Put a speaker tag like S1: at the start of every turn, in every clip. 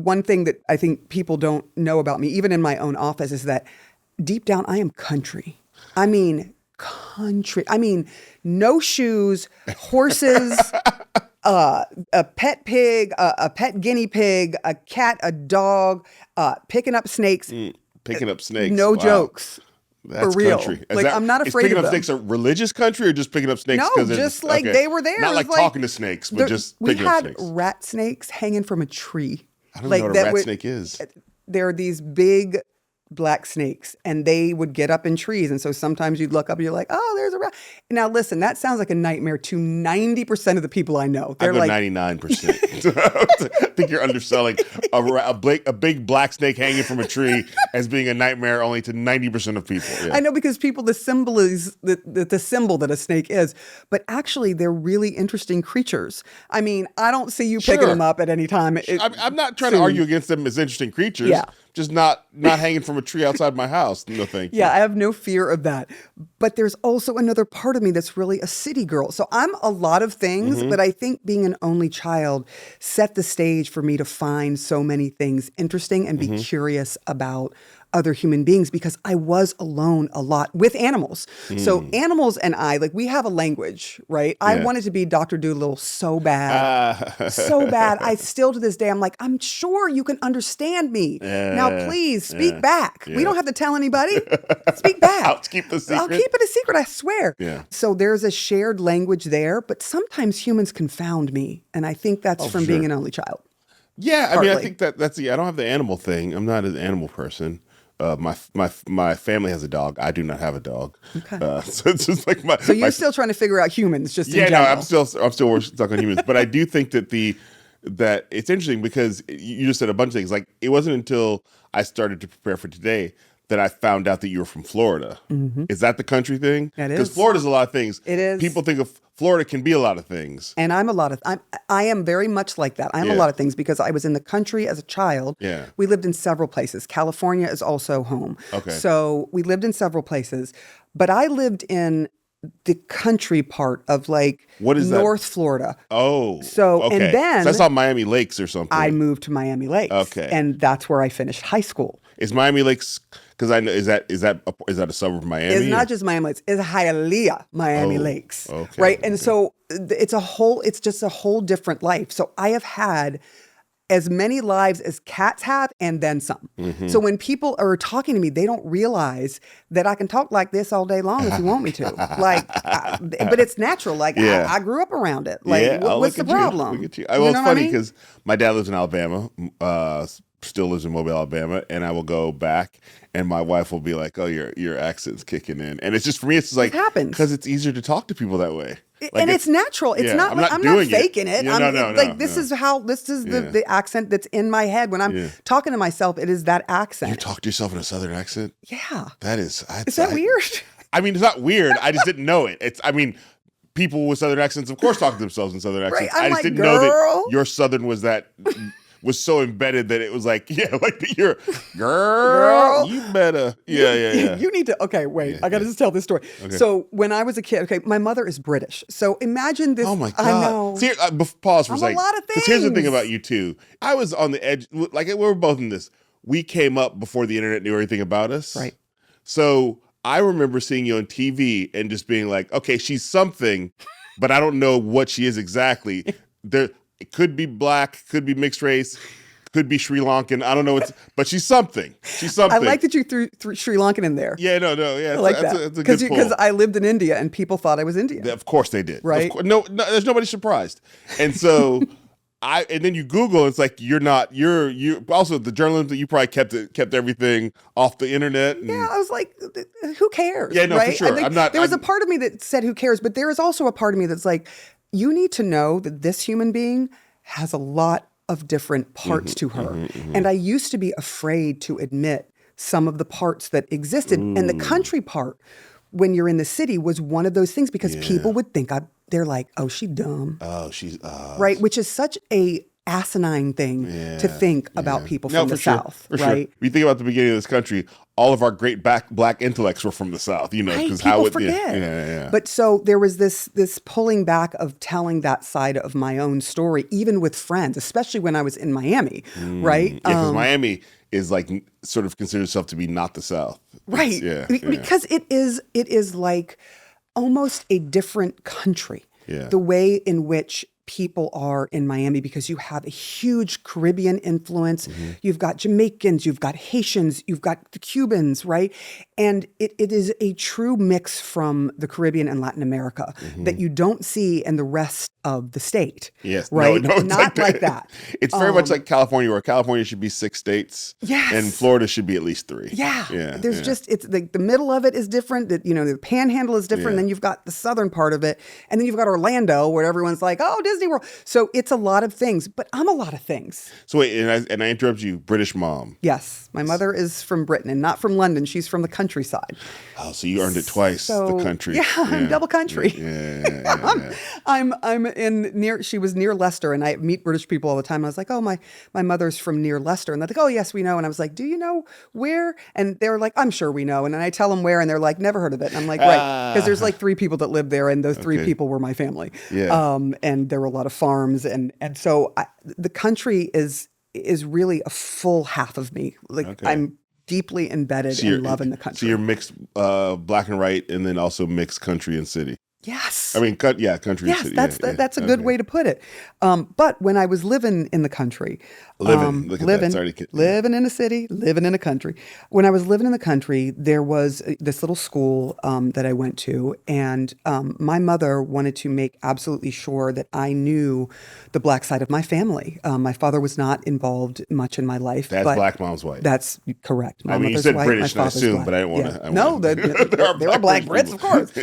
S1: one thing that I think people don't know about me, even in my own office, is that deep down, I am country. I mean, country. I mean, no shoes, horses, a pet pig, a pet guinea pig, a cat, a dog, picking up snakes.
S2: Picking up snakes.
S1: No jokes.
S2: That's
S1: for real.
S2: country.
S1: I'm not afraid of them.
S2: Picking up snakes a religious country or just picking up snakes?
S1: No, just like they were there.
S2: Not like talking to snakes, but just picking up snakes.
S1: We had rat snakes hanging from a tree.
S2: I don't know what a rat snake is.
S1: They're these big black snakes, and they would get up in trees. And so sometimes you'd look up and you're like, oh, there's a rat. Now, listen, that sounds like a nightmare to 90% of the people I know. They're like 99%.
S2: I think you're underselling a big black snake hanging from a tree as being a nightmare only to 90% of people. Yeah.
S1: I know, because people, the symbol is the symbol that a snake is, but actually they're really interesting creatures. I mean, I don't see you picking them up at any time.
S2: I'm not trying to argue against them as interesting creatures. Yeah. Just not hanging from a tree outside my house. No, thank you.
S1: Yeah, I have no fear of that. But there's also another part of me that's really a city girl. So I'm a lot of things, but I think being an only child set the stage for me to find so many things interesting and be curious about other human beings, because I was alone a lot with animals. So animals and I, like, we have a language, right? Yeah. I wanted to be Dr. Dolittle so bad. So bad. I still to this day, I'm like, I'm sure you can understand me. Now, please speak back. We don't have to tell anybody. Speak back.
S2: I'll keep the secret.
S1: I'll keep it a secret, I swear.
S2: Yeah.
S1: So there's a shared language there, but sometimes humans confound me. And I think that's from being an only child.
S2: Yeah, partly. I mean, I think that's I don't have the animal thing. I'm not an animal person. My family has a dog. I do not have a dog. Okay. So it's just like
S1: So you're still trying to figure out humans, just in general.
S2: I'm still stuck on humans. But I do think that that it's interesting, because you just said a bunch of things. Like, it wasn't until I started to prepare for today that I found out that you were from Florida. Is that the country thing?
S1: That is.
S2: Because Florida's a lot of things.
S1: It is.
S2: People think of Florida can be a lot of things.
S1: And I am very much like that. I am a lot of things, because I was in the country as a child.
S2: Yeah.
S1: We lived in several places. California is also home. Okay. So we lived in several places. But I lived in the country part of, like,
S2: what is
S1: North Florida.
S2: Oh.
S1: So,
S2: okay.
S1: and then.
S2: So that's on Miami Lakes or something.
S1: I moved to Miami Lakes.
S2: Okay.
S1: And that's where I finished high school.
S2: Is Miami Lakes, because I know, is that a suburb of Miami?
S1: It's not just Miami Lakes. It's Hialeah, Miami Lakes.
S2: Okay.
S1: Right. And so it's just a whole different life. So I have had as many lives as cats have, and then some. So when people are talking to me, they don't realize that I can talk like this all day long if you want me to. Like, but it's natural. Like, I grew up around it. Like, what's the problem?
S2: Look at you. Well, it's funny because my dad lives in Alabama, still lives in Mobile, Alabama, and I will go back, and my wife will be like, "Oh, your accent's kicking in," and it's just, for me, it's just like,
S1: it happens
S2: because it's easier to talk to people that way.
S1: Like, and it's natural. It's not like I'm not faking it. This is the accent that's in my head when I'm talking to myself. It is that accent.
S2: You talk to yourself in a Southern accent?
S1: Yeah.
S2: That is.
S1: Is that weird?
S2: I mean, it's not weird. I just didn't know it. People with Southern accents, of course, talk to themselves in Southern accents.
S1: Right?
S2: I just didn't know that your Southern was so embedded that it was like, you're girl, you better. Yeah.
S1: You need to, okay, wait, I got to just tell this story. Okay. So when I was a kid, my mother is British. So imagine this.
S2: Oh my God.
S1: I know.
S2: See, pause for a second.
S1: A lot of things.
S2: Because here's the thing about you too. I was on the edge, like, we were both in this. We came up before the internet knew everything about us.
S1: Right.
S2: So I remember seeing you on TV and just being like, okay, she's something, but I don't know what she is exactly. It could be black, could be mixed race, could be Sri Lankan. I don't know. But she's something. She's something.
S1: I like that you threw Sri Lankan in there.
S2: Yeah, no. Yeah, I like that. That's a good pull.
S1: Because I lived in India and people thought I was Indian.
S2: Of course they did.
S1: Right?
S2: No, there's nobody surprised. And so and then you Google, it's like, you're also the journalism that you probably kept everything off the internet. And,
S1: I was like, who cares?
S2: Yeah, no,
S1: right?
S2: for sure.
S1: There was a part of me that said, who cares? But there is also a part of me that's like, you need to know that this human being has a lot of different parts to her. And I used to be afraid to admit some of the parts that existed. And the country part, when you're in the city, was one of those things, because people would think they're like, oh, she dumb.
S2: Oh, she's...
S1: right, which is such a asinine thing to think about people from the
S2: sure,
S1: South,
S2: for
S1: right?
S2: Sure. You think about the beginning of this country, all of our great black intellects were from the South, you know,
S1: Right,
S2: because
S1: people
S2: how it,
S1: forget.
S2: yeah.
S1: But so there was this pulling back of telling that side of my own story, even with friends, especially when I was in Miami, right?
S2: Yeah, because Miami is like sort of considers itself to be not the South.
S1: Right. Because it is like almost a different country.
S2: Yeah.
S1: The way in which people are in Miami, because you have a huge Caribbean influence. You've got Jamaicans, you've got Haitians, you've got the Cubans, right? And it is a true mix from the Caribbean and Latin America that you don't see in the rest of the state.
S2: Yes.
S1: Right?
S2: No, it's
S1: Not like that.
S2: It's very much like California, where California should be 6 states.
S1: Yes.
S2: And Florida should be at least 3.
S1: Yeah. There's just, it's like the middle of it is different. That, you know, the panhandle is different. Then you've got the southern part of it. And then you've got Orlando, where everyone's like, oh, Disney World. So it's a lot of things, but I'm a lot of things.
S2: So wait, and I interrupt you, British mom.
S1: Yes. My mother is from Britain and not from London. She's from the countryside.
S2: Oh, so you earned it twice, the country.
S1: Yeah, I'm double country.
S2: Yeah.
S1: I'm in near, she was near Leicester, and I meet British people all the time. I was like, oh, my mother's from near Leicester. And they're like, oh, yes, we know. And I was like, do you know where? And they were like, I'm sure we know. And then I tell them where, and they're like, never heard of it. And I'm like, right. Because there's like 3 people that live there, and those 3 people were my family.
S2: Yeah.
S1: And there were a lot of farms. And so the country is really a full half of me. Like I'm deeply embedded in love in the country.
S2: So you're mixed black and white, and then also mixed country and city.
S1: Yes.
S2: I mean, country and city.
S1: That's a good way to put it. But when I was living in the country, living in a city, living in a country. When I was living in the country, there was this little school that I went to, and my mother wanted to make absolutely sure that I knew the black side of my family. My father was not involved much in my life.
S2: That's black, mom's white.
S1: That's correct.
S2: I mean, you said white, British, I assume, but I didn't want to.
S1: No, there are black Brits, of course.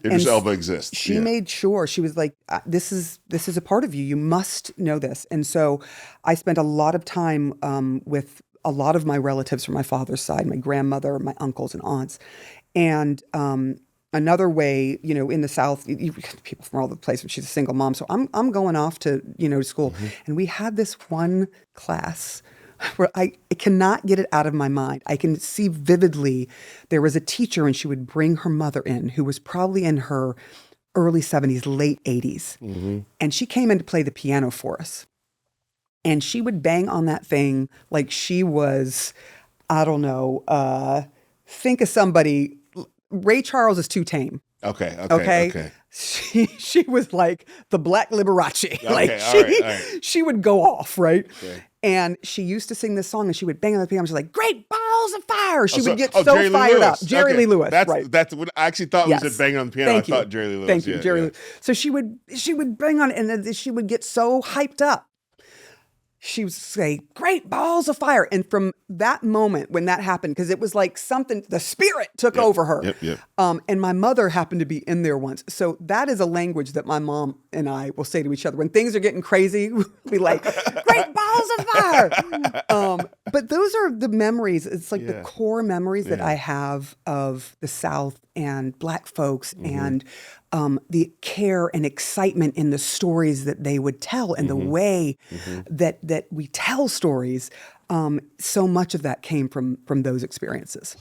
S2: Idris Elba exists.
S1: She made sure, she was like, this is a part of you. You must know this. And so I spent a lot of time with a lot of my relatives from my father's side, my grandmother, my uncles and aunts. And another way, you know, in the South, people from all over the place, she's a single mom. So I'm going off to, school. And we had this one class where I cannot get it out of my mind. I can see vividly there was a teacher, and she would bring her mother in, who was probably in her early 70s, late 80s. And she came in to play the piano for us. And she would bang on that thing like she was, I don't know, think of somebody, Ray Charles is too tame. Okay. She was like the Black Liberace. She would go off, right? Okay. And she used to sing this song, and she would bang on the piano. She's like, "Great balls of fire!" She would get so fired up. Jerry Lee Lewis.
S2: That's what I actually thought. Yes. Was it banging on the piano? I thought Jerry Lee Lewis.
S1: Thank you, Jerry Lewis. So she would bang on it, and then she would get so hyped up. She would say, "Great balls of fire." And from that moment when that happened, because it was like something, the spirit took over her. And my mother happened to be in there once. So that is a language that my mom and I will say to each other. When things are getting crazy, we like, "Great balls of fire." But those are the memories. It's like the core memories that I have of the South and Black folks and the care and excitement in the stories that they would tell, and the way that we tell stories. So much of that came from those experiences.